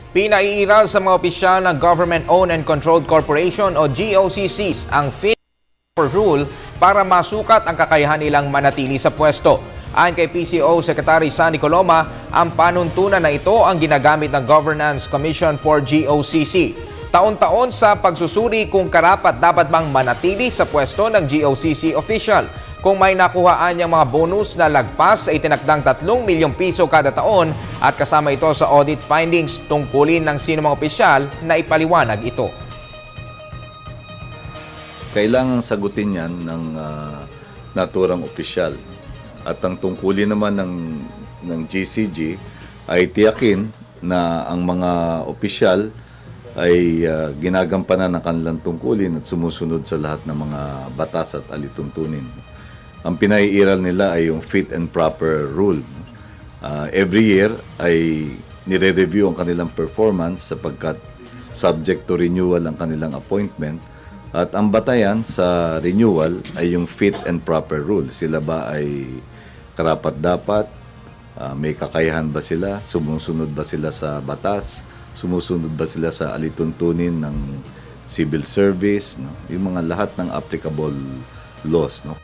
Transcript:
Pinaiiral sa mga opisyal ng Government-Owned and Controlled Corporation o GOCCs ang fit for rule para masukat ang kakayahan nilang manatili sa pwesto. Ayon kay PCO Secretary Sandy Coloma, ang panuntunan na ito ang ginagamit ng Governance Commission for GOCC. Taon-taon sa pagsusuri kung karapat-dapat bang manatili sa pwesto ng GOCC official. Kung may nakuhaan niyang mga bonus na lagpas sa itinakdang 3 milyong piso kada taon at kasama ito sa audit findings, tungkulin ng sinumang opisyal na ipaliwanag ito. Kailangang sagutin yan ng naturang opisyal. At ang tungkulin naman ng GCG ay tiyakin na ang mga opisyal ay ginagampanan ng kanilang tungkulin at sumusunod sa lahat ng mga batas at alituntunin. Ang pinaiiral nila ay yung fit and proper rule. Every year ay nire-review ang kanilang performance sapagkat subject to renewal ang kanilang appointment. At ang batayan sa renewal ay yung fit and proper rule. Sila ba ay karapat-dapat? May kakayahan ba sila? Sumusunod ba sila sa batas? Sumusunod ba sila sa alituntunin ng civil service? No? Yung mga lahat ng applicable laws. No?